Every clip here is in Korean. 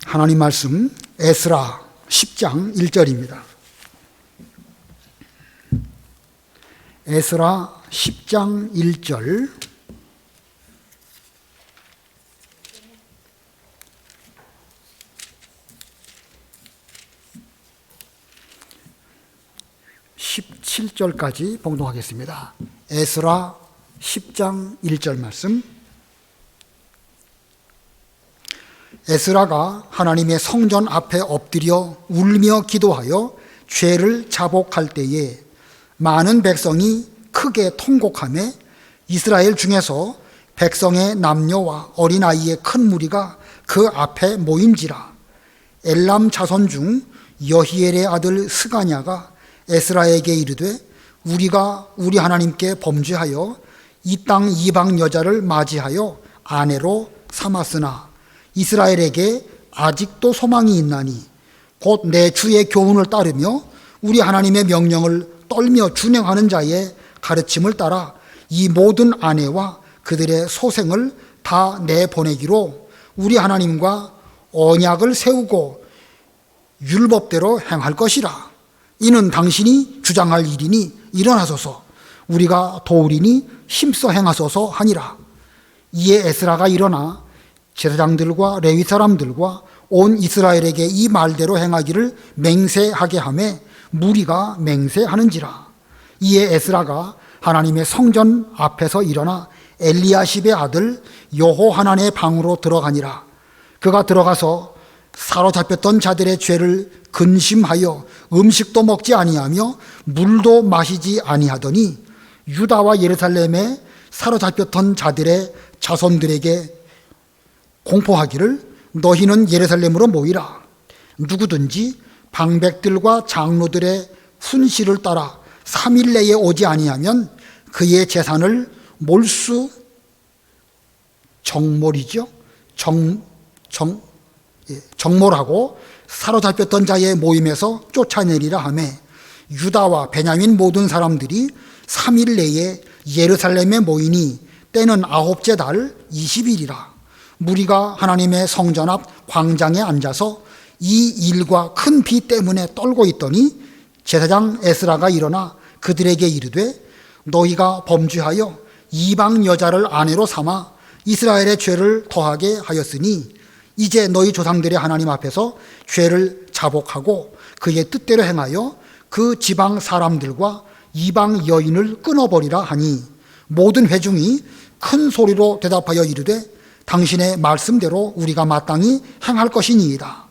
하나님 말씀 에스라 10장 1절입니다. 에스라 10장 1절. (17절까지) 봉독하겠습니다. 에스라 10장 1절 말씀. 에스라가 하나님의 성전 앞에 엎드려 울며 기도하여 죄를 자복할 때에 많은 백성이 크게 통곡하며 이스라엘 중에서 백성의 남녀와 어린아이의 큰 무리가 그 앞에 모인지라. 엘람 자손 중 여히엘의 아들 스가냐가 에스라에게 이르되 우리가 우리 하나님께 범죄하여 이 땅 이방 여자를 맞이하여 아내로 삼았으나 이스라엘에게 아직도 소망이 있나니 곧 내 주의 교훈을 따르며 우리 하나님의 명령을 떨며 준행하는 자의 가르침을 따라 이 모든 아내와 그들의 소생을 다 내보내기로 우리 하나님과 언약을 세우고 율법대로 행할 것이라. 이는 당신이 주장할 일이니 일어나소서, 우리가 도우리니 힘써 행하소서 하니라. 이에 에스라가 일어나 제사장들과 레위 사람들과 온 이스라엘에게 이 말대로 행하기를 맹세하게 하며 무리가 맹세하는지라. 이에 에스라가 하나님의 성전 앞에서 일어나 엘리야십의 아들 여호하난의 방으로 들어가니라. 그가 들어가서 사로잡혔던 자들의 죄를 근심하여 음식도 먹지 아니하며 물도 마시지 아니하더니 유다와 예루살렘에 사로잡혔던 자들의 자손들에게 공포하기를 너희는 예루살렘으로 모이라. 누구든지 방백들과 장로들의 훈시를 따라 3일 내에 오지 아니하면 그의 재산을 몰수 정몰하고 사로잡혔던 자의 모임에서 쫓아내리라 하며 유다와 베냐민 모든 사람들이 3일 내에 예루살렘에 모이니 때는 9째 달 20일이라. 무리가 하나님의 성전 앞 광장에 앉아서 이 일과 큰 비 때문에 떨고 있더니 제사장 에스라가 일어나 그들에게 이르되 너희가 범죄하여 이방 여자를 아내로 삼아 이스라엘의 죄를 더하게 하였으니 이제 너희 조상들의 하나님 앞에서 죄를 자복하고 그의 뜻대로 행하여 그 지방 사람들과 이방 여인을 끊어버리라 하니 모든 회중이 큰 소리로 대답하여 이르되 당신의 말씀대로 우리가 마땅히 행할 것이니이다.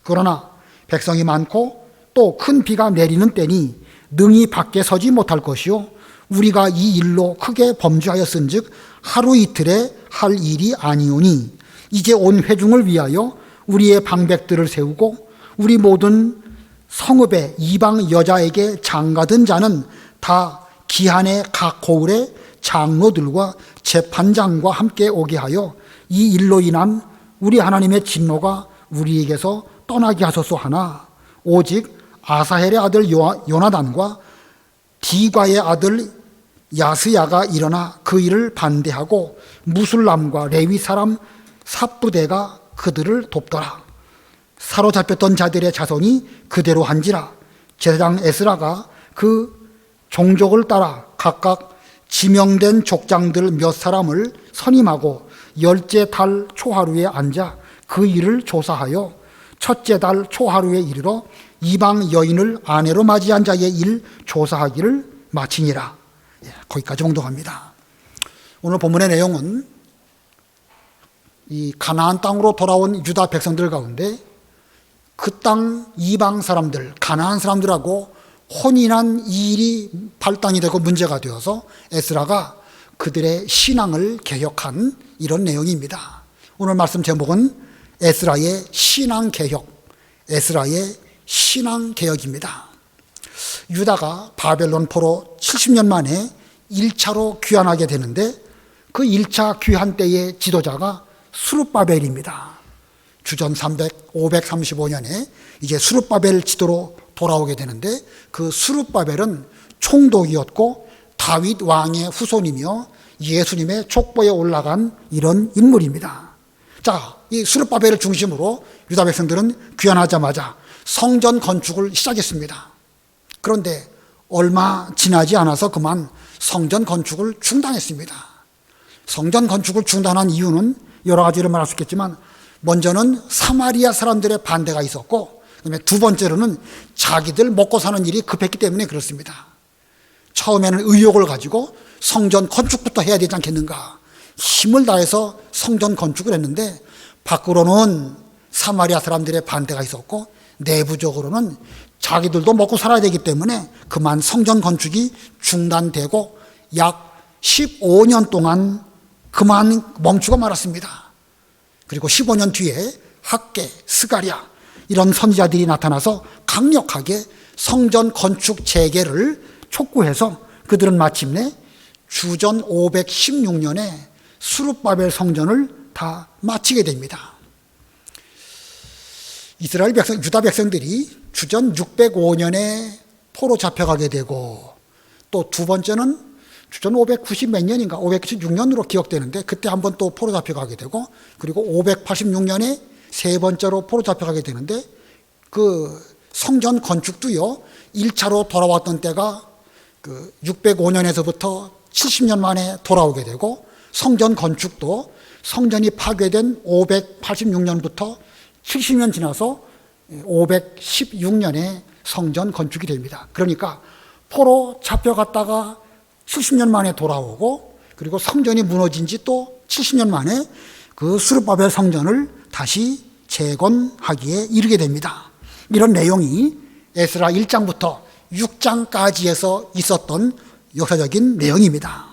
그러나 백성이 많고 또 큰 비가 내리는 때니 능히 밖에 서지 못할 것이요 우리가 이 일로 크게 범죄하였은즉 하루 이틀에 할 일이 아니오니 이제 온 회중을 위하여 우리의 방백들을 세우고 우리 모든 성읍의 이방 여자에게 장가든 자는 다 기한의 각 고을의 장로들과 재판장과 함께 오게 하여 이 일로 인한 우리 하나님의 진노가 우리에게서 떠나게 하소서 하나 오직 아사헬의 아들 요나단과 디과의 아들 야스야가 일어나 그 일을 반대하고 무술람과 레위 사람 삽부대가 그들을 돕더라. 사로잡혔던 자들의 자손이 그대로 한지라. 제사장 에스라가 그 종족을 따라 각각 지명된 족장들 몇 사람을 선임하고 10째 달 초하루에 앉아 그 일을 조사하여 첫째 달 초하루에 이르러 이방 여인을 아내로 맞이한 자의 일 조사하기를 마치니라. 거기까지 봉독합니다. 오늘 본문의 내용은 이 가나안 땅으로 돌아온 유다 백성들 가운데 그 땅 이방 사람들, 가나안 사람들하고 혼인한 이 일이 발단이 되고 문제가 되어서 에스라가 그들의 신앙을 개혁한 이런 내용입니다. 오늘 말씀 제목은 에스라의 신앙개혁, 에스라의 신앙개혁입니다. 유다가 바벨론 포로 70년 만에 1차로 귀환하게 되는데 그 1차 귀환 때의 지도자가 스룹바벨입니다. 주전 535년에 이제 스룹바벨 지도로 돌아오게 되는데 그 스룹바벨은 총독이었고 다윗 왕의 후손이며 예수님의 족보에 올라간 이런 인물입니다. 자, 이 스룹바벨을 중심으로 유다 백성들은 귀환하자마자 성전 건축을 시작했습니다. 그런데 얼마 지나지 않아서 그만 성전 건축을 중단했습니다. 성전 건축을 중단한 이유는 여러 가지를 말할 수 있겠지만, 먼저는 사마리아 사람들의 반대가 있었고, 그다음에 두 번째로는 자기들 먹고 사는 일이 급했기 때문에 그렇습니다. 처음에는 의욕을 가지고 성전 건축부터 해야 되지 않겠는가, 힘을 다해서 성전 건축을 했는데, 밖으로는 사마리아 사람들의 반대가 있었고 내부적으로는 자기들도 먹고 살아야 되기 때문에 그만 성전 건축이 중단되고 약 15년 동안 그만 멈추고 말았습니다. 그리고 15년 뒤에 학개, 스가랴 이런 선지자들이 나타나서 강력하게 성전 건축 재개를 촉구해서 그들은 마침내 주전 516년에 스룹바벨 성전을 다 마치게 됩니다. 이스라엘 백성, 유다 백성들이 주전 605년에 포로 잡혀가게 되고, 또 두 번째는 주전 590 몇 년인가 596년으로 기억되는데 그때 한번 또 포로 잡혀가게 되고, 그리고 586년에 세 번째로 포로 잡혀가게 되는데, 그 성전 건축도요 1차로 돌아왔던 때가 그 605년에서부터 70년 만에 돌아오게 되고, 성전 건축도 성전이 파괴된 586년부터 70년 지나서 516년에 성전 건축이 됩니다. 그러니까 포로 잡혀갔다가 70년 만에 돌아오고, 그리고 성전이 무너진 지 또 70년 만에 그 스룹바벨 성전을 다시 재건하기에 이르게 됩니다. 이런 내용이 에스라 1장부터 6장까지에서 있었던 역사적인 내용입니다.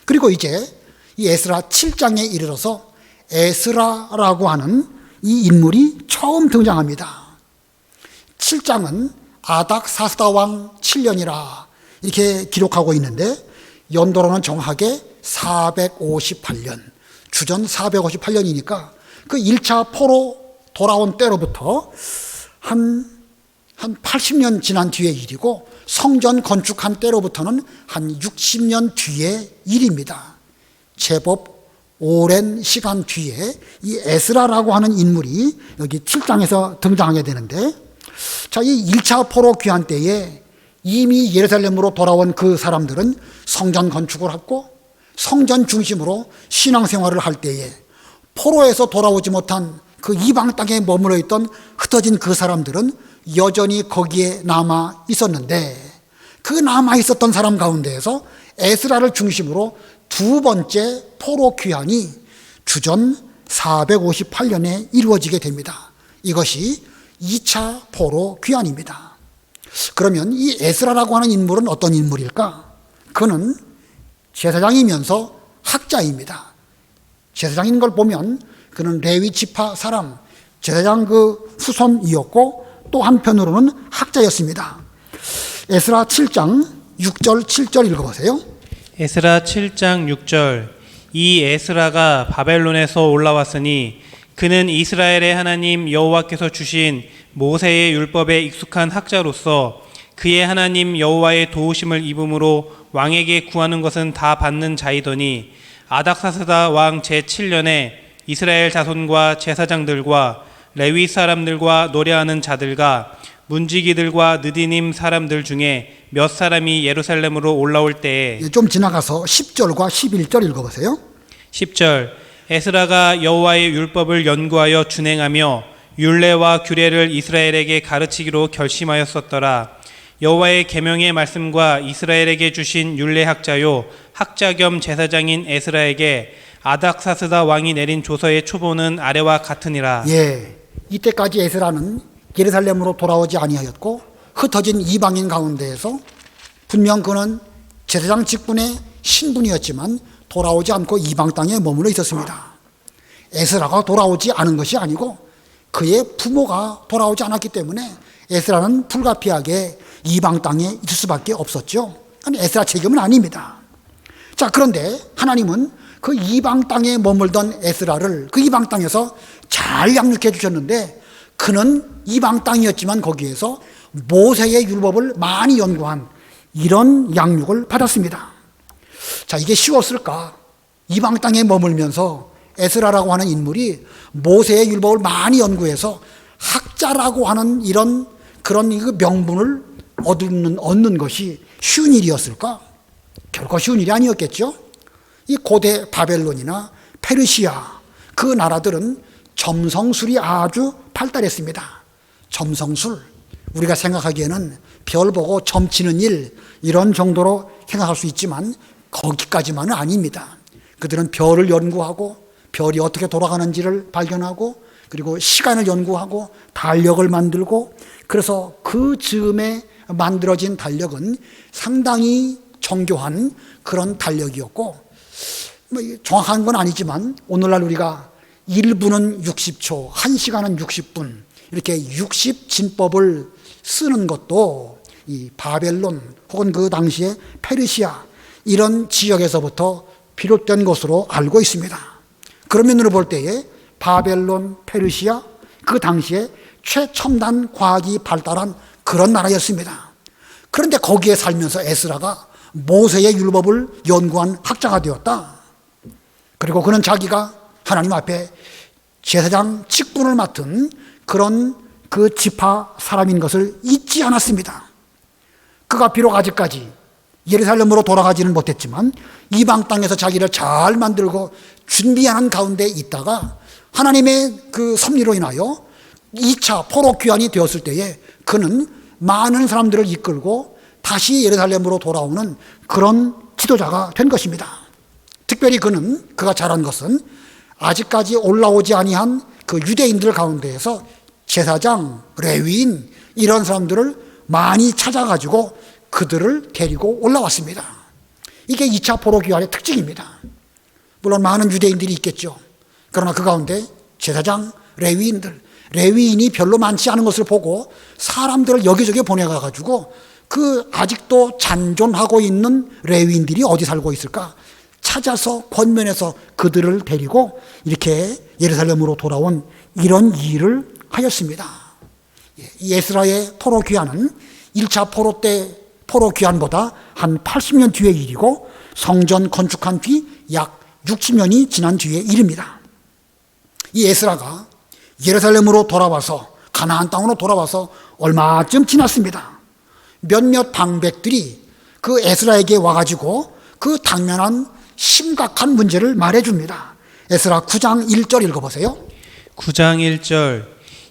그리고 이제 이 에스라 7장에 이르러서 에스라라고 하는 이 인물이 처음 등장합니다. 7장은 아닥사스다 왕 7년이라 이렇게 기록하고 있는데, 연도로는 정확하게 458년, 주전 458년이니까 그 1차 포로 돌아온 때로부터 한 80년 지난 뒤의 일이고, 성전 건축한 때로부터는 한 60년 뒤의 일입니다. 제법 오랜 시간 뒤에 이 에스라라고 하는 인물이 여기 7장에서 등장하게 되는데, 자, 이 1차 포로 귀환 때에 이미 예루살렘으로 돌아온 그 사람들은 성전 건축을 했고, 성전 중심으로 신앙생활을 할 때에 포로에서 돌아오지 못한 그 이방 땅에 머물러 있던 흩어진 그 사람들은 여전히 거기에 남아 있었는데, 그 남아 있었던 사람 가운데에서 에스라를 중심으로 두 번째 포로 귀환이 주전 458년에 이루어지게 됩니다. 이것이 2차 포로 귀환입니다. 그러면 이 에스라라고 하는 인물은 어떤 인물일까? 그는 제사장이면서 학자입니다. 제사장인 걸 보면 그는 레위 지파 사람, 제사장 그 후손이었고, 또 한편으로는 학자였습니다. 에스라 7장 6절 7절 읽어보세요. 에스라 7장 6절. 이 에스라가 바벨론에서 올라왔으니 그는 이스라엘의 하나님 여호와께서 주신 모세의 율법에 익숙한 학자로서 그의 하나님 여호와의 도우심을 입음으로 왕에게 구하는 것은 다 받는 자이더니, 아닥사스다 왕 제7년에 이스라엘 자손과 제사장들과 레위 사람들과 노래하는 자들과 문지기들과 느디님 사람들 중에 몇 사람이 예루살렘으로 올라올 때에, 좀 지나가서 10절과 11절 읽어보세요. 10절. 에스라가 여호와의 율법을 연구하여 준행하며 율례와 규례를 이스라엘에게 가르치기로 결심하였었더라. 여호와의 계명의 말씀과 이스라엘에게 주신 율례학자요 학자 겸 제사장인 에스라에게 아닥사스다 왕이 내린 조서의 초본은 아래와 같으니라. 이때까지 에스라는 예루살렘으로 돌아오지 아니하였고, 흩어진 이방인 가운데에서 분명 그는 제사장 직분의 신분이었지만 돌아오지 않고 이방 땅에 머물러 있었습니다. 에스라가 돌아오지 않은 것이 아니고 그의 부모가 돌아오지 않았기 때문에 에스라는 불가피하게 이방 땅에 있을 수밖에 없었죠. 에스라 책임은 아닙니다. 자, 그런데 하나님은 그 이방 땅에 머물던 에스라를 그 이방 땅에서 잘 양육해 주셨는데, 그는 이방 땅이었지만 거기에서 모세의 율법을 많이 연구한 이런 양육을 받았습니다. 자, 이게 쉬웠을까? 이방 땅에 머물면서 에스라라고 하는 인물이 모세의 율법을 많이 연구해서 학자라고 하는 그런 명분을 얻는 것이 쉬운 일이었을까? 결코 쉬운 일이 아니었겠죠. 이 고대 바벨론이나 페르시아 그 나라들은 점성술이 아주 발달했습니다. 점성술, 우리가 생각하기에는 별 보고 점치는 일 이런 정도로 생각할 수 있지만 거기까지만은 아닙니다. 그들은 별을 연구하고 별이 어떻게 돌아가는지를 발견하고 그리고 시간을 연구하고 달력을 만들고, 그래서 그 즈음에 만들어진 달력은 상당히 정교한 그런 달력이었고, 정확한 건 아니지만 오늘날 우리가 1분은 60초, 1시간은 60분 이렇게 60진법을 쓰는 것도 이 바벨론 혹은 그 당시에 페르시아 이런 지역에서부터 비롯된 것으로 알고 있습니다. 그런 면으로 볼 때에 바벨론, 페르시아 그 당시에 최첨단 과학이 발달한 그런 나라였습니다. 그런데 거기에 살면서 에스라가 모세의 율법을 연구한 학자가 되었다. 그리고 그는 자기가 하나님 앞에 제사장 직분을 맡은 그런 그 지파 사람인 것을 잊지 않았습니다. 그가 비록 아직까지 예루살렘으로 돌아가지는 못했지만 이방 땅에서 자기를 잘 만들고 준비하는 가운데 있다가 하나님의 그 섭리로 인하여 2차 포로 귀환이 되었을 때에 그는 많은 사람들을 이끌고 다시 예루살렘으로 돌아오는 그런 지도자가 된 것입니다. 특별히 그가 잘한 것은 아직까지 올라오지 아니한 그 유대인들 가운데에서 제사장, 레위인 이런 사람들을 많이 찾아가지고 그들을 데리고 올라왔습니다. 이게 2차 포로 귀환의 특징입니다. 물론 많은 유대인들이 있겠죠. 그러나 그 가운데 제사장, 레위인이 별로 많지 않은 것을 보고 사람들을 여기저기 보내가지고 그 아직도 잔존하고 있는 레위인들이 어디 살고 있을까 찾아서 권면해서 그들을 데리고 이렇게 예루살렘으로 돌아온 이런 일을 하였습니다. 이 에스라의 포로 귀환은 1차 포로 때 포로 귀환보다 한 80년 뒤의 일이고 성전 건축한 뒤 약 60년이 지난 뒤의 일입니다. 이 에스라가 예루살렘으로 돌아와서 가나안 땅으로 돌아와서 얼마쯤 지났습니다. 몇몇 방백들이 그 에스라에게 와가지고 그 당면한 심각한 문제를 말해줍니다. 에스라 9장 1절 읽어보세요. 9장 1절.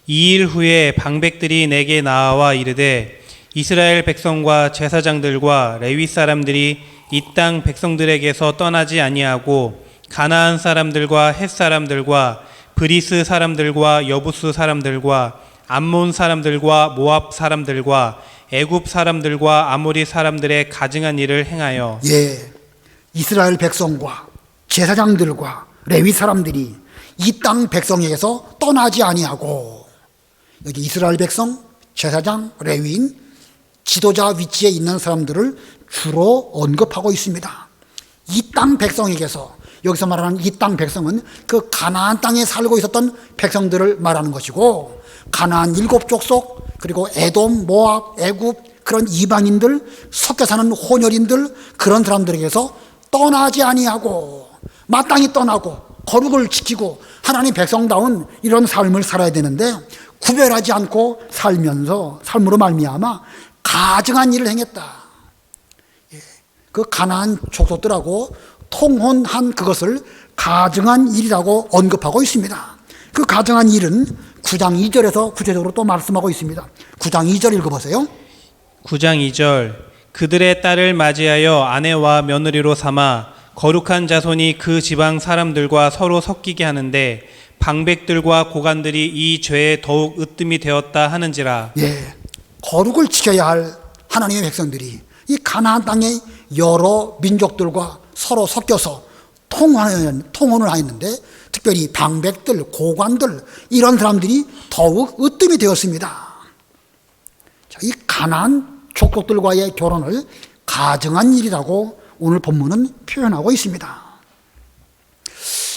2일 후에 방백들이 내게 나와 이르되 이스라엘 백성과 제사장들과 레위 사람들이 이 땅 백성들에게서 떠나지 아니하고 가나안 사람들과 헷 사람들과 브리스 사람들과 여부스 사람들과 암몬 사람들과 모압 사람들과 애굽 사람들과 아모리 사람들의 가증한 일을 행하여 이스라엘 백성과 제사장들과 레위 사람들이 이 땅 백성에게서 떠나지 아니하고, 여기 이스라엘 백성, 제사장, 레위인, 지도자 위치에 있는 사람들을 주로 언급하고 있습니다. 이 땅 백성에게서, 여기서 말하는 이 땅 백성은 그 가나안 땅에 살고 있었던 백성들을 말하는 것이고, 가나안 7족속, 그리고 에돔, 모압, 애굽 그런 이방인들, 섞여 사는 혼혈인들, 그런 사람들에게서 떠나지 아니하고 마땅히 떠나고 거룩을 지키고 하나님 백성다운 이런 삶을 살아야 되는데 구별하지 않고 살면서 삶으로 말미암아 가증한 일을 행했다. 그 가나안 족속들하고 통혼한 그것을 가증한 일이라고 언급하고 있습니다. 그 가증한 일은 9장 2절에서 구체적으로 또 말씀하고 있습니다. 9장 2절 읽어보세요. 9장 2절. 그들의 딸을 맞이하여 아내와 며느리로 삼아 거룩한 자손이 그 지방 사람들과 서로 섞이게 하는데 방백들과 고관들이 이 죄에 더욱 으뜸이 되었다 하는지라. 거룩을 지켜야 할 하나님의 백성들이 이 가나안 땅의 여러 민족들과 서로 섞여서 통혼을 하였는데 특별히 방백들, 고관들 이런 사람들이 더욱 으뜸이 되었습니다. 이 가나안 족속들과의 결혼을 가증한 일이라고 오늘 본문은 표현하고 있습니다.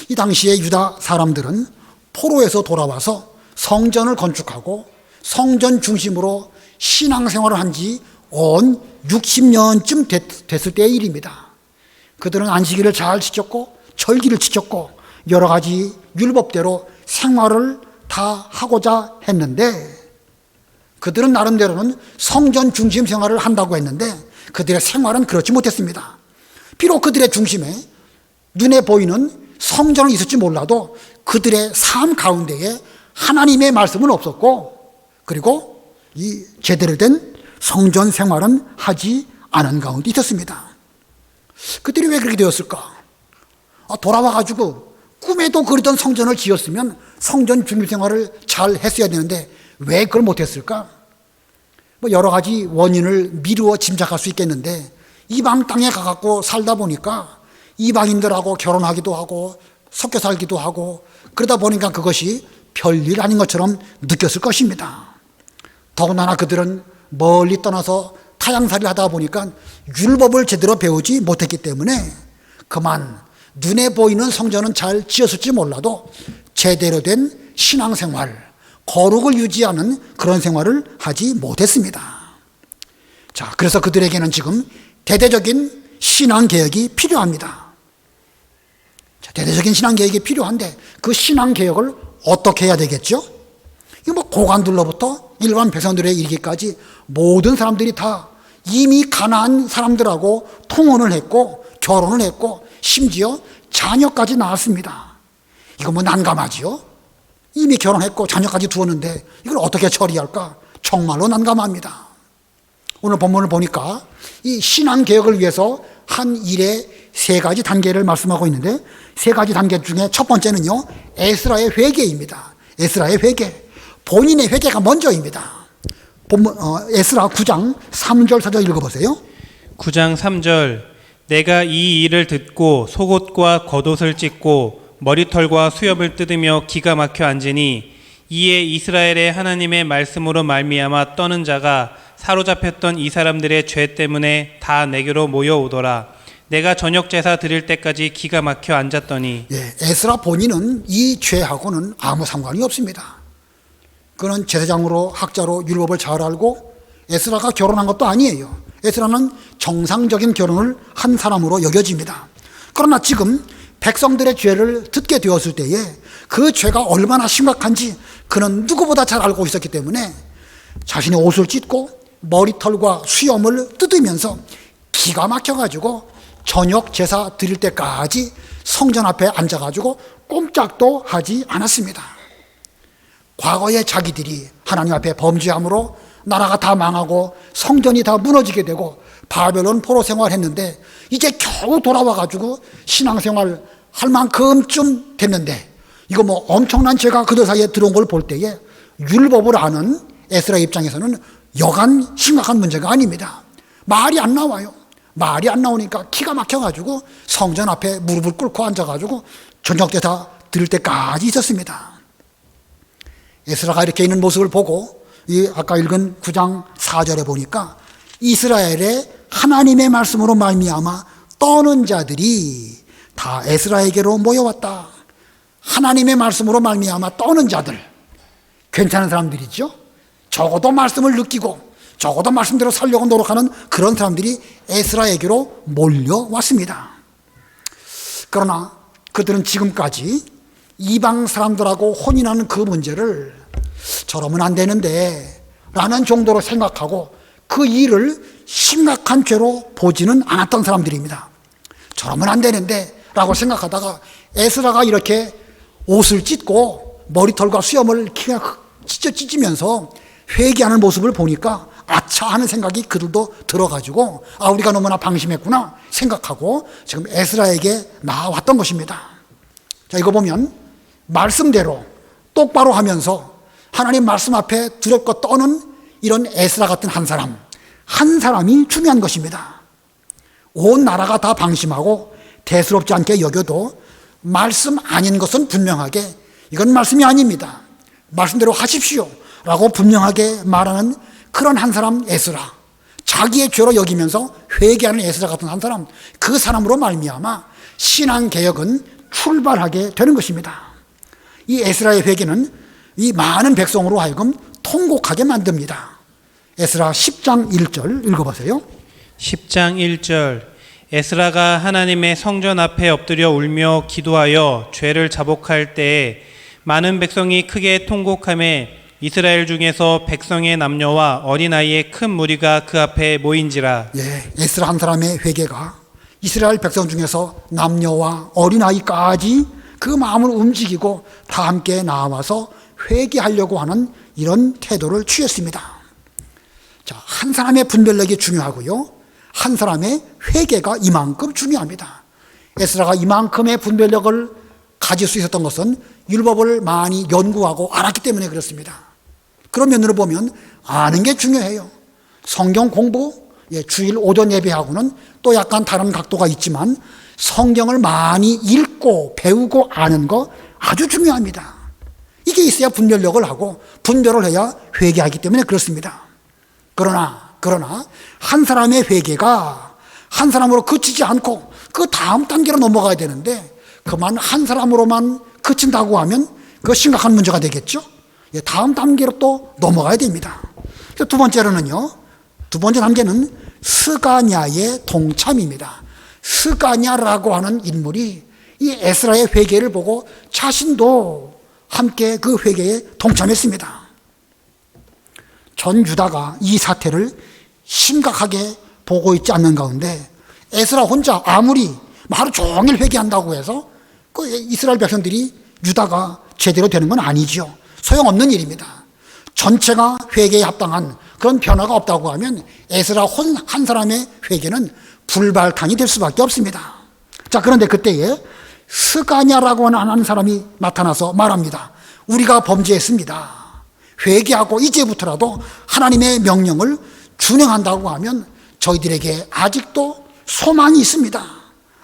이 당시에 유다 사람들은 포로에서 돌아와서 성전을 건축하고 성전 중심으로 신앙생활을 한 지 온 60년쯤 됐을 때의 일입니다. 그들은 안식일을 잘 지켰고 절기를 지켰고 여러 가지 율법대로 생활을 다 하고자 했는데 그들은 나름대로는 성전 중심 생활을 한다고 했는데 그들의 생활은 그렇지 못했습니다. 비록 그들의 중심에 눈에 보이는 성전은 있을지 몰라도 그들의 삶 가운데에 하나님의 말씀은 없었고 그리고 이 제대로 된 성전 생활은 하지 않은 가운데 있었습니다. 그들이 왜 그렇게 되었을까? 돌아와가지고 꿈에도 그리던 성전을 지었으면 성전 중심 생활을 잘 했어야 되는데 왜 그걸 못했을까? 여러 가지 원인을 미루어 짐작할 수 있겠는데 이방 땅에 가갖고 살다 보니까 이방인들하고 결혼하기도 하고 섞여 살기도 하고 그러다 보니까 그것이 별일 아닌 것처럼 느꼈을 것입니다. 더군다나 그들은 멀리 떠나서 타향살이를 하다 보니까 율법을 제대로 배우지 못했기 때문에 그만 눈에 보이는 성전은 잘 지었을지 몰라도 제대로 된 신앙생활, 거룩을 유지하는 그런 생활을 하지 못했습니다. 자, 그래서 그들에게는 지금 대대적인 신앙개혁이 필요합니다. 자, 대대적인 신앙개혁이 필요한데 그 신앙개혁을 어떻게 해야 되겠죠? 이거 고관들로부터 일반 백성들에 이르기까지 모든 사람들이 다 이미 가나안 사람들하고 통혼을 했고 결혼을 했고 심지어 자녀까지 낳았습니다. 이거 난감하지요? 이미 결혼했고 자녀까지 두었는데 이걸 어떻게 처리할까? 정말로 난감합니다. 오늘 본문을 보니까 이 신앙개혁을 위해서 한 일의 세 가지 단계를 말씀하고 있는데 세 가지 단계 중에 첫 번째는요, 에스라의 회개입니다. 에스라의 회개. 본인의 회개가 먼저입니다. 본문, 에스라 9장 3절 4절 읽어보세요. 9장 3절 내가 이 일을 듣고 속옷과 겉옷을 찢고 머리털과 수염을 뜯으며 기가 막혀 앉으니 이에 이스라엘의 하나님의 말씀으로 말미암아 떠는 자가 사로잡혔던 이 사람들의 죄 때문에 다 내게로 모여오더라. 내가 저녁 제사 드릴 때까지 기가 막혀 앉았더니. 에스라 본인은 이 죄하고는 아무 상관이 없습니다. 그는 제사장으로 학자로 율법을 잘 알고 에스라가 결혼한 것도 아니에요. 에스라는 정상적인 결혼을 한 사람으로 여겨집니다. 그러나 지금 백성들의 죄를 듣게 되었을 때에 그 죄가 얼마나 심각한지 그는 누구보다 잘 알고 있었기 때문에 자신의 옷을 찢고 머리털과 수염을 뜯으면서 기가 막혀가지고 저녁 제사 드릴 때까지 성전 앞에 앉아가지고 꼼짝도 하지 않았습니다. 과거에 자기들이 하나님 앞에 범죄함으로 나라가 다 망하고 성전이 다 무너지게 되고 바벨론 포로 생활했는데 이제 겨우 돌아와가지고 신앙생활 할 만큼쯤 됐는데 이거 엄청난 죄가 그들 사이에 들어온 걸 볼 때에 율법을 아는 에스라 입장에서는 여간 심각한 문제가 아닙니다. 말이 안 나와요. 말이 안 나오니까 기가 막혀가지고 성전 앞에 무릎을 꿇고 앉아가지고 저녁제사 드릴 때까지 있었습니다. 에스라가 이렇게 있는 모습을 보고 이 아까 읽은 9장 4절에 보니까 이스라엘의 하나님의 말씀으로 말미암아 떠는 자들이 다 에스라에게로 모여왔다. 하나님의 말씀으로 말미암아 떠는 자들, 괜찮은 사람들이죠. 적어도 말씀을 느끼고 적어도 말씀대로 살려고 노력하는 그런 사람들이 에스라에게로 몰려왔습니다. 그러나 그들은 지금까지 이방 사람들하고 혼인하는 그 문제를 저러면 안 되는데 라는 정도로 생각하고 그 일을 심각한 죄로 보지는 않았던 사람들입니다. 저러면 안 되는데 라고 생각하다가 에스라가 이렇게 옷을 찢고 머리털과 수염을 찢으면서 회개하는 모습을 보니까 아차 하는 생각이 그들도 들어가지고 우리가 너무나 방심했구나 생각하고 지금 에스라에게 나왔던 것입니다. 자, 이거 보면 말씀대로 똑바로 하면서 하나님 말씀 앞에 두렵고 떠는 이런 에스라 같은 한 사람이 중요한 것입니다. 온 나라가 다 방심하고 대수롭지 않게 여겨도 말씀 아닌 것은 분명하게 이건 말씀이 아닙니다. 말씀대로 하십시오 라고 분명하게 말하는 그런 한 사람 에스라, 자기의 죄로 여기면서 회개하는 에스라 같은 한 사람, 그 사람으로 말미암아 신앙개혁은 출발하게 되는 것입니다. 이 에스라의 회개는 이 많은 백성으로 하여금 통곡하게 만듭니다. 에스라 10장 1절 읽어보세요. 10장 1절 에스라가 하나님의 성전 앞에 엎드려 울며 기도하여 죄를 자복할 때에 많은 백성이 크게 통곡하며 이스라엘 중에서 백성의 남녀와 어린아이의 큰 무리가 그 앞에 모인지라. 예, 에스라 한 사람의 회개가 이스라엘 백성 중에서 남녀와 어린아이까지 그 마음을 움직이고 다 함께 나와서 회개하려고 하는 이런 태도를 취했습니다. 자, 한 사람의 분별력이 중요하고요, 한 사람의 회개가 이만큼 중요합니다. 에스라가 이만큼의 분별력을 가질 수 있었던 것은 율법을 많이 연구하고 알았기 때문에 그렇습니다. 그런 면으로 보면 아는 게 중요해요. 성경 공부, 주일 오전 예배하고는 또 약간 다른 각도가 있지만 성경을 많이 읽고 배우고 아는 거 아주 중요합니다. 이게 있어야 분별력을 하고 분별을 해야 회개하기 때문에 그렇습니다. 그러나 한 사람의 회개가 한 사람으로 그치지 않고 그 다음 단계로 넘어가야 되는데 그만 한 사람으로만 그친다고 하면 그거 심각한 문제가 되겠죠. 다음 단계로 또 넘어가야 됩니다. 두 번째로는요, 두 번째 단계는 스가냐의 동참입니다. 스가냐라고 하는 인물이 이 에스라의 회개를 보고 자신도 함께 그 회개에 동참했습니다. 전 유다가 이 사태를 심각하게 보고 있지 않는 가운데 에스라 혼자 아무리 하루 종일 회개한다고 해서 그 이스라엘 백성들이 유다가 제대로 되는 건 아니죠. 소용없는 일입니다. 전체가 회개에 합당한 그런 변화가 없다고 하면 에스라 한 사람의 회개는 불발탄이 될 수밖에 없습니다. 자, 그런데 그때에 스가냐라고 하는 사람이 나타나서 말합니다. 우리가 범죄했습니다. 회개하고 이제부터라도 하나님의 명령을 준행한다고 하면 저희들에게 아직도 소망이 있습니다.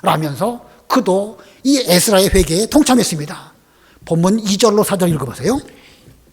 라면서 그도 이 에스라의 회개에 동참했습니다. 본문 2절로 4절 읽어보세요.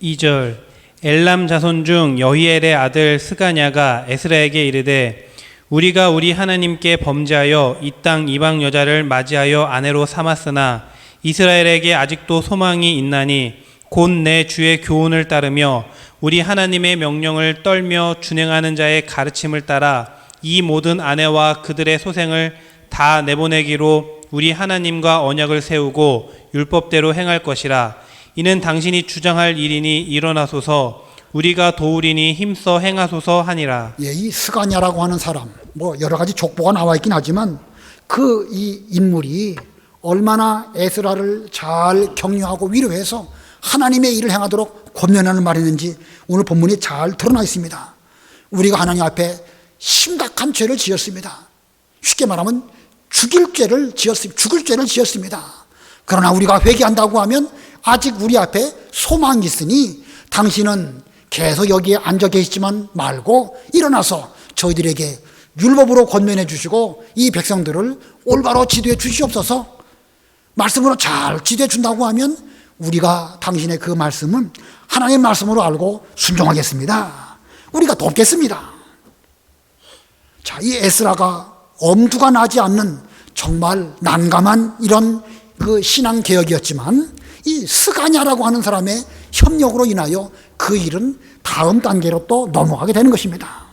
2절. 엘람 자손 중 여히엘의 아들 스가냐가 에스라에게 이르되 우리가 우리 하나님께 범죄하여 이 땅 이방 여자를 맞이하여 아내로 삼았으나 이스라엘에게 아직도 소망이 있나니 곧 내 주의 교훈을 따르며 우리 하나님의 명령을 떨며 준행하는 자의 가르침을 따라 이 모든 아내와 그들의 소생을 다 내보내기로 우리 하나님과 언약을 세우고 율법대로 행할 것이라. 이는 당신이 주장할 일이니 일어나소서 우리가 도우리니 힘써 행하소서 하니라. 예, 이 스가냐라고 하는 사람, 여러 가지 족보가 나와 있긴 하지만 그 이 인물이 얼마나 에스라를 잘 격려하고 위로해서 하나님의 일을 행하도록 권면하는 말이었는지 오늘 본문이 잘 드러나 있습니다. 우리가 하나님 앞에 심각한 죄를 지었습니다. 쉽게 말하면 죽을 죄를 지었습니다. 그러나 우리가 회개한다고 하면 아직 우리 앞에 소망이 있으니 당신은 계속 여기에 앉아 계시지만 말고 일어나서 저희들에게 율법으로 권면해 주시고 이 백성들을 올바로 지도해 주시옵소서. 말씀으로 잘 지도해 준다고 하면 우리가 당신의 그 말씀은 하나님의 말씀으로 알고 순종하겠습니다. 우리가 돕겠습니다. 자, 이 에스라가 엄두가 나지 않는 정말 난감한 이런 그 신앙 개혁이었지만 이 스가냐라고 하는 사람의 협력으로 인하여 그 일은 다음 단계로 또 넘어가게 되는 것입니다.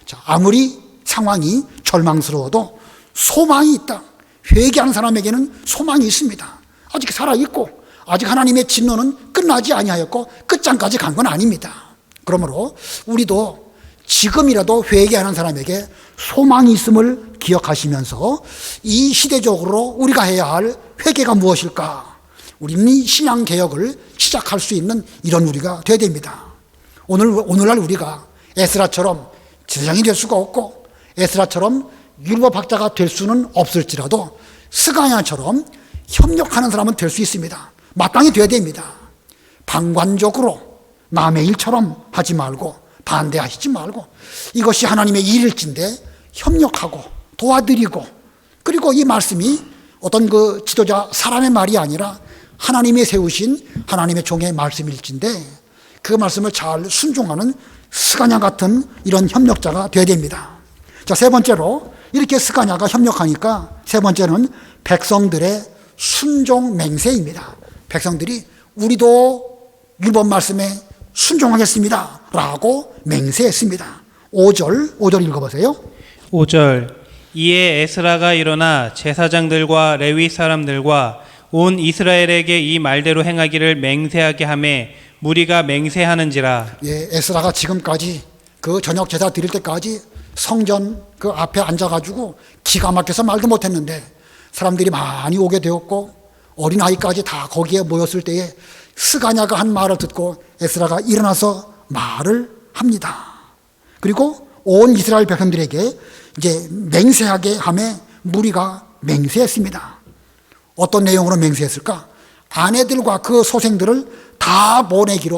자, 아무리 상황이 절망스러워도 소망이 있다. 회개하는 사람에게는 소망이 있습니다. 아직 살아있고 아직 하나님의 진노는 끝나지 아니하였고 끝장까지 간 건 아닙니다. 그러므로 우리도 지금이라도 회개하는 사람에게 소망이 있음을 기억하시면서 이 시대적으로 우리가 해야 할 회개가 무엇일까? 우리는 이 신앙 개혁을 시작할 수 있는 이런 우리가 되어야 됩니다. 오늘날 우리가 에스라처럼 제사장이 될 수가 없고 에스라처럼 율법학자가 될 수는 없을지라도 스가냐처럼 협력하는 사람은 될 수 있습니다. 마땅히 되어야 됩니다. 방관적으로 남의 일처럼 하지 말고 반대하시지 말고 이것이 하나님의 일일진데 협력하고 도와드리고 그리고 이 말씀이 어떤 그 지도자 사람의 말이 아니라 하나님이 세우신 하나님의 종의 말씀일진데 그 말씀을 잘 순종하는 스가냐 같은 이런 협력자가 되어야 됩니다. 자, 세 번째로 이렇게 스가냐가 협력하니까 세 번째는 백성들의 순종 맹세입니다. 백성들이 우리도 율법 말씀에 순종하겠습니다 라고 맹세했습니다. 5절 읽어보세요. 5절. 이에 에스라가 일어나 제사장들과 레위 사람들과 온 이스라엘에게 이 말대로 행하기를 맹세하게 하매 무리가 맹세하는지라. 예, 에스라가 지금까지 그 저녁 제사 드릴 때까지 성전 그 앞에 앉아가지고 기가 막혀서 말도 못했는데 사람들이 많이 오게 되었고 어린아이까지 다 거기에 모였을 때에 스가냐가 한 말을 듣고 에스라가 일어나서 말을 합니다. 그리고 온 이스라엘 백성들에게 이제 맹세하게 하며 무리가 맹세했습니다. 어떤 내용으로 맹세했을까? 아내들과 그 소생들을 다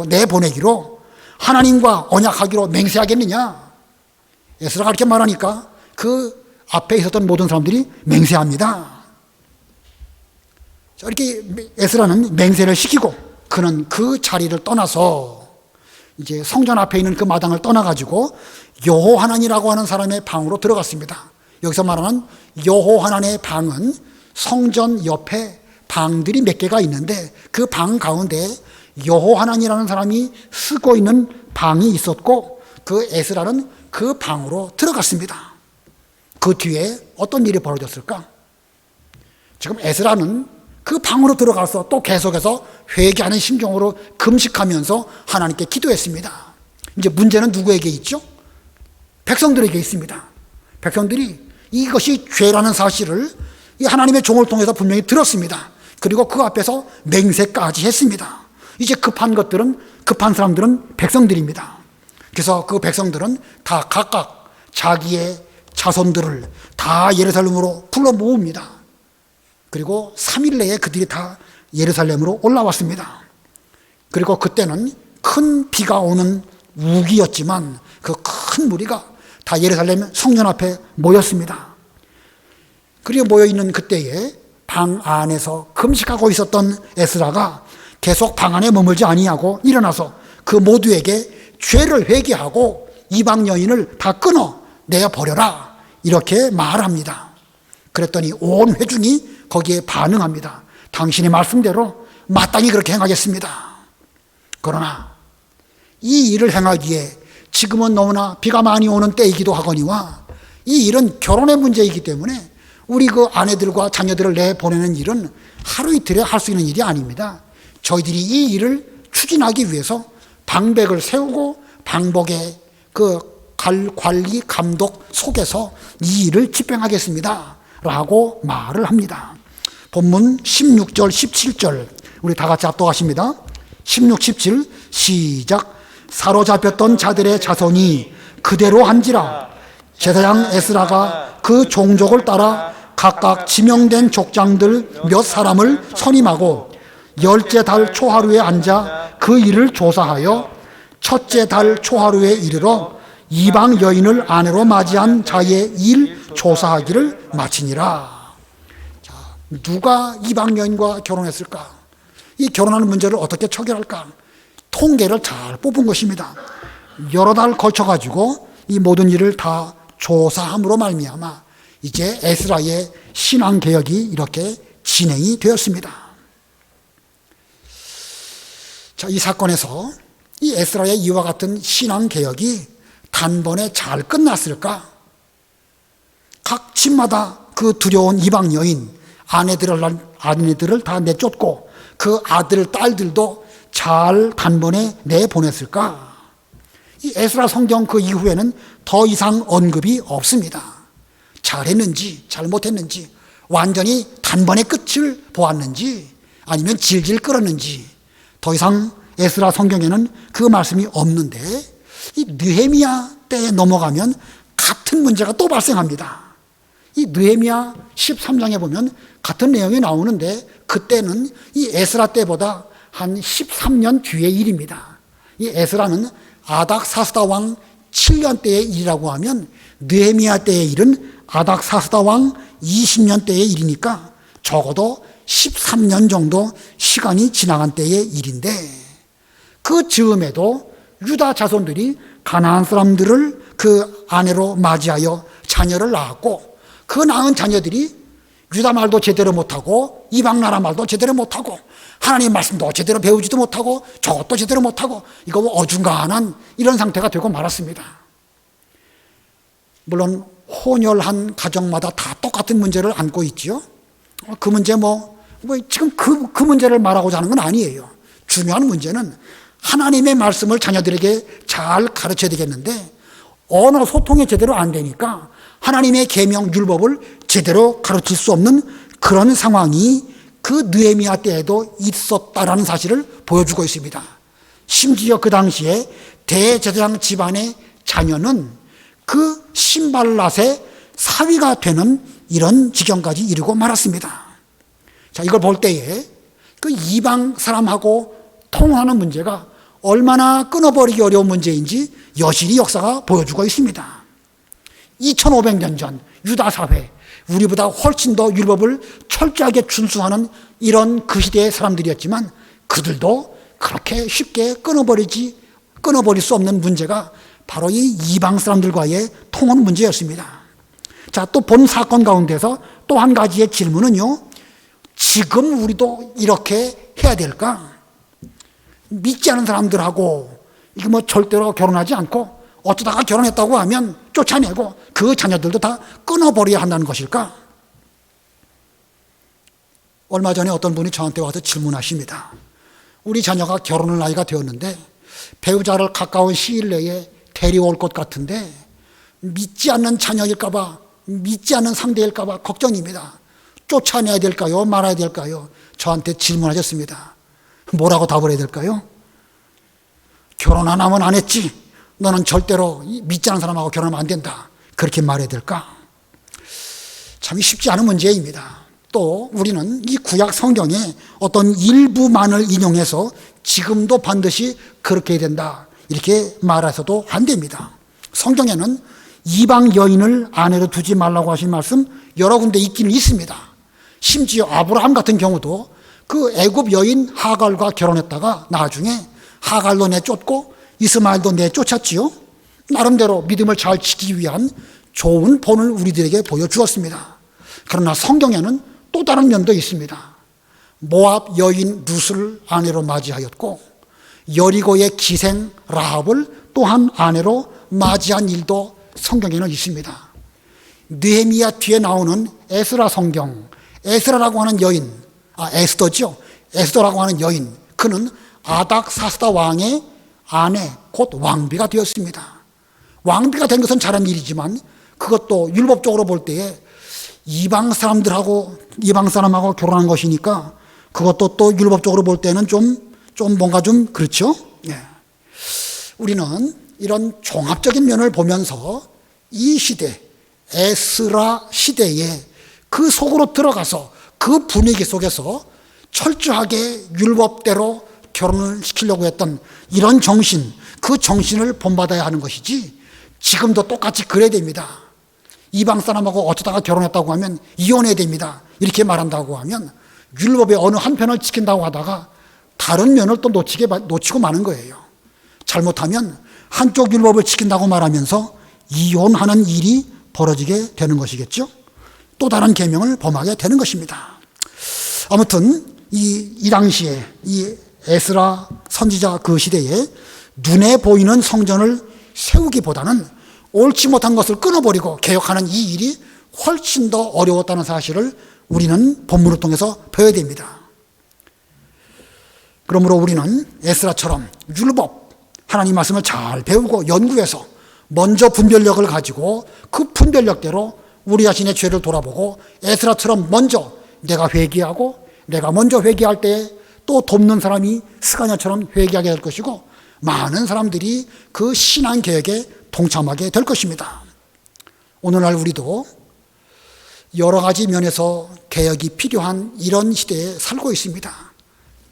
내보내기로 하나님과 언약하기로 맹세하겠느냐? 에스라가 그렇게 말하니까 그 앞에 있었던 모든 사람들이 맹세합니다. 자, 이렇게 에스라는 맹세를 시키고 그는 그 자리를 떠나서 이제 성전 앞에 있는 그 마당을 떠나가지고 여호하난이라고 하는 사람의 방으로 들어갔습니다. 여기서 말하는 여호하난의 방은 성전 옆에 방들이 몇 개가 있는데 그 방 가운데 여호하난이라는 사람이 쓰고 있는 방이 있었고 그 에스라는 그 방으로 들어갔습니다. 그 뒤에 어떤 일이 벌어졌을까? 지금 에스라는 그 방으로 들어가서 또 계속해서 회개하는 심정으로 금식하면서 하나님께 기도했습니다. 이제 문제는 누구에게 있죠? 백성들에게 있습니다. 백성들이 이것이 죄라는 사실을 이 하나님의 종을 통해서 분명히 들었습니다. 그리고 그 앞에서 맹세까지 했습니다. 이제 급한 사람들은 백성들입니다. 그래서 그 백성들은 다 각각 자기의 자손들을 다 예루살렘으로 불러 모읍니다. 그리고 3일 내에 그들이 다 예루살렘으로 올라왔습니다. 그리고 그때는 큰 비가 오는 우기였지만 그 큰 무리가 다 예루살렘 성전 앞에 모였습니다. 그리고 모여있는 그때에 방 안에서 금식하고 있었던 에스라가 계속 방 안에 머물지 아니하고 일어나서 그 모두에게 죄를 회개하고 이방 여인을 다 끊어 내버려라 이렇게 말합니다. 그랬더니 온 회중이 거기에 반응합니다. 당신의 말씀대로 마땅히 그렇게 행하겠습니다. 그러나 이 일을 행하기에 지금은 너무나 비가 많이 오는 때이기도 하거니와 이 일은 결혼의 문제이기 때문에 우리 그 아내들과 자녀들을 내보내는 일은 하루 이틀에 할 수 있는 일이 아닙니다. 저희들이 이 일을 추진하기 위해서 방백을 세우고 방복의 그 관리 감독 속에서 이 일을 집행하겠습니다 라고 말을 합니다. 본문 16절 17절 우리 다 같이 합독하십니다. 16, 17 시작. 사로잡혔던 자들의 자손이 그대로 한지라 제사장 에스라가 그 종족을 따라 각각 지명된 족장들 몇 사람을 선임하고 10째 달 초하루에 앉아 그 일을 조사하여 첫째 달 초하루에 이르러 이방 여인을 아내로 맞이한 자의 일 조사하기를 마치니라. 자, 누가 이방 여인과 결혼했을까? 이 결혼하는 문제를 어떻게 처결할까? 통계를 잘 뽑은 것입니다. 여러 달 거쳐가지고 이 모든 일을 다 조사함으로 말미암아 이제 에스라의 신앙개혁이 이렇게 진행이 되었습니다. 자, 이 사건에서 이 에스라의 이와 같은 신앙개혁이 단번에 잘 끝났을까? 각 집마다 그 두려운 이방 여인, 아내들을 다 내쫓고 그 아들, 딸들도 잘 단번에 내보냈을까? 이 에스라 성경 그 이후에는 더 이상 언급이 없습니다. 잘했는지 잘못했는지 완전히 단번에 끝을 보았는지 아니면 질질 끌었는지 더 이상 에스라 성경에는 그 말씀이 없는데 이 느헤미야 때에 넘어가면 같은 문제가 또 발생합니다. 이 느헤미야 13장에 보면 같은 내용이 나오는데 그때는 이 에스라 때보다 한 13년 뒤의 일입니다. 이 에스라는 아닥사스다 왕 7년 때의 일이라고 하면 느헤미야 때의 일은 아닥사스다 왕 20년 때의 일이니까 적어도 13년 정도 시간이 지나간 때의 일인데 그 즈음에도 유다 자손들이 가나안 사람들을 그 아내로 맞이하여 자녀를 낳았고 그 낳은 자녀들이 유다 말도 제대로 못하고 이방 나라 말도 제대로 못하고 하나님 말씀도 제대로 배우지도 못하고 저것도 제대로 못하고 이거 어중간한 이런 상태가 되고 말았습니다. 물론 혼혈한 가정마다 다 똑같은 문제를 안고 있지요. 그 문제 지금 그 문제를 말하고자 하는 건 아니에요. 중요한 문제는 하나님의 말씀을 자녀들에게 잘 가르쳐야 되겠는데 언어 소통이 제대로 안 되니까 하나님의 계명 율법을 제대로 가르칠 수 없는 그런 상황이 그 느헤미야 때에도 있었다라는 사실을 보여주고 있습니다. 심지어 그 당시에 대제사장 집안의 자녀는 그 신발랏의 사위가 되는 이런 지경까지 이르고 말았습니다. 자, 이걸 볼 때에 그 이방 사람하고 통하는 문제가 얼마나 끊어버리기 어려운 문제인지 여실히 역사가 보여주고 있습니다. 2500년 전 유다 사회, 우리보다 훨씬 더 율법을 철저하게 준수하는 이런 그 시대의 사람들이었지만 그들도 그렇게 쉽게 끊어버릴 수 없는 문제가 바로 이 이방 사람들과의 통혼 문제였습니다. 자, 또 본 사건 가운데서 또 한 가지의 질문은요, 지금 우리도 이렇게 해야 될까? 믿지 않은 사람들하고 이거 절대로 결혼하지 않고 어쩌다가 결혼했다고 하면 쫓아내고 그 자녀들도 다 끊어버려야 한다는 것일까? 얼마 전에 어떤 분이 저한테 와서 질문하십니다. 우리 자녀가 결혼할 나이가 되었는데 배우자를 가까운 시일 내에 데려올 것 같은데 믿지 않는 자녀일까봐, 믿지 않는 상대일까봐 걱정입니다. 쫓아내야 될까요? 말아야 될까요? 저한테 질문하셨습니다. 뭐라고 답을 해야 될까요? 결혼 안 하면 안 했지. 너는 절대로 믿지 않는 사람하고 결혼하면 안 된다. 그렇게 말해야 될까? 참 쉽지 않은 문제입니다. 또 우리는 이 구약 성경의 어떤 일부만을 인용해서 지금도 반드시 그렇게 해야 된다. 이렇게 말해서도 안 됩니다. 성경에는 이방 여인을 아내로 두지 말라고 하신 말씀 여러 군데 있기는 있습니다. 심지어 아브라함 같은 경우도 그 애굽 여인 하갈과 결혼했다가 나중에 하갈도 내쫓고 이스마엘도 내쫓았지요. 나름대로 믿음을 잘 지키기 위한 좋은 본을 우리들에게 보여주었습니다. 그러나 성경에는 또 다른 면도 있습니다. 모압 여인 룻을 아내로 맞이하였고 여리고의 기생 라합을 또한 아내로 맞이한 일도 성경에는 있습니다. 느헤미야 뒤에 나오는 에스라 성경, 에스라라고 하는 여인, 에스더죠. 에스더라고 하는 여인, 그는 아닥사스다 왕의 아내, 곧 왕비가 되었습니다. 왕비가 된 것은 잘한 일이지만 그것도 율법적으로 볼 때에 이방 사람하고 결혼한 것이니까 그것도 또 율법적으로 볼 때는 좀 뭔가 좀 그렇죠. 예. 우리는 이런 종합적인 면을 보면서 이 시대, 에스라 시대에 그 속으로 들어가서 그 분위기 속에서 철저하게 율법대로 결혼을 시키려고 했던 이런 정신, 그 정신을 본받아야 하는 것이지 지금도 똑같이 그래야 됩니다. 이방 사람하고 어쩌다가 결혼했다고 하면 이혼해야 됩니다. 이렇게 말한다고 하면 율법의 어느 한편을 지킨다고 하다가 다른 면을 또 놓치고 마는 거예요. 잘못하면 한쪽 율법을 지킨다고 말하면서 이혼하는 일이 벌어지게 되는 것이겠죠. 또 다른 계명을 범하게 되는 것입니다. 아무튼 이 당시에 이 에스라 선지자 그 시대에 눈에 보이는 성전을 세우기보다는 옳지 못한 것을 끊어버리고 개혁하는 이 일이 훨씬 더 어려웠다는 사실을 우리는 본문을 통해서 배워야 됩니다. 그러므로 우리는 에스라처럼 율법, 하나님 말씀을 잘 배우고 연구해서 먼저 분별력을 가지고 그 분별력대로 우리 자신의 죄를 돌아보고 에스라처럼 먼저 내가 회개하고 내가 먼저 회개할 때 또 돕는 사람이 스가랴처럼 회개하게 될 것이고 많은 사람들이 그 신앙 개혁에 동참하게 될 것입니다. 오늘날 우리도 여러 가지 면에서 개혁이 필요한 이런 시대에 살고 있습니다.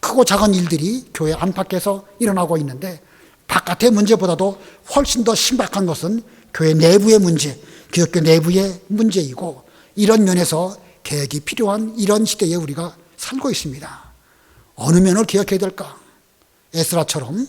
크고 작은 일들이 교회 안팎에서 일어나고 있는데 바깥의 문제보다도 훨씬 더 심각한 것은 교회 내부의 문제, 기독교 내부의 문제이고 이런 면에서 개혁이 필요한 이런 시대에 우리가 살고 있습니다. 어느 면을 개혁해야 될까? 에스라처럼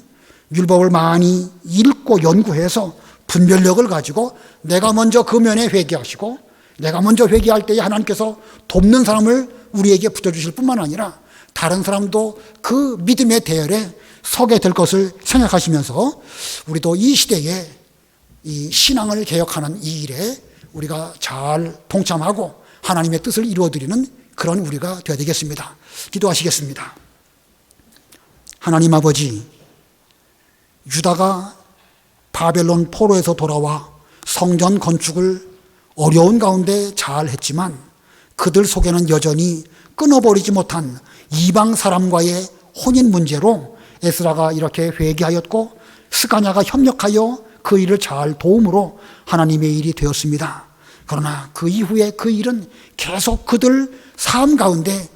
율법을 많이 읽고 연구해서 분별력을 가지고 내가 먼저 그 면에 회개하시고 내가 먼저 회개할 때에 하나님께서 돕는 사람을 우리에게 붙여주실 뿐만 아니라 다른 사람도 그 믿음의 대열에 서게 될 것을 생각하시면서 우리도 이 시대에 이 신앙을 개혁하는 이 일에 우리가 잘 동참하고 하나님의 뜻을 이루어드리는 그런 우리가 되어야 되겠습니다. 기도하시겠습니다. 하나님 아버지, 유다가 바벨론 포로에서 돌아와 성전 건축을 어려운 가운데 잘 했지만 그들 속에는 여전히 끊어버리지 못한 이방 사람과의 혼인 문제로 에스라가 이렇게 회개하였고 스가냐가 협력하여 그 일을 잘 도움으로 하나님의 일이 되었습니다. 그러나 그 이후에 그 일은 계속 그들 삶 가운데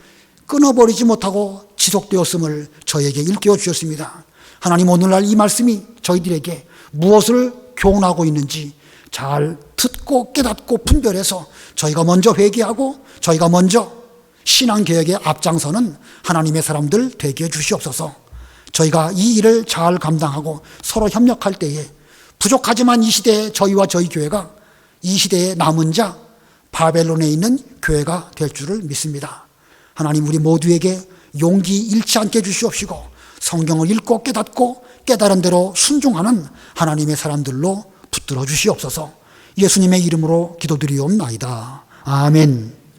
끊어버리지 못하고 지속되었음을 저에게 일깨워 주셨습니다. 하나님, 오늘날 이 말씀이 저희들에게 무엇을 교훈하고 있는지 잘 듣고 깨닫고 분별해서 저희가 먼저 회개하고 저희가 먼저 신앙개혁에 앞장서는 하나님의 사람들 되게 해 주시옵소서. 저희가 이 일을 잘 감당하고 서로 협력할 때에 부족하지만 이 시대에 저희와 저희 교회가 이 시대의 남은 자 바벨론에 있는 교회가 될 줄을 믿습니다. 하나님, 우리 모두에게 용기 잃지 않게 해주시옵시고 성경을 읽고 깨닫고 깨달은 대로 순종하는 하나님의 사람들로 붙들어 주시옵소서. 예수님의 이름으로 기도드리옵나이다. 아멘.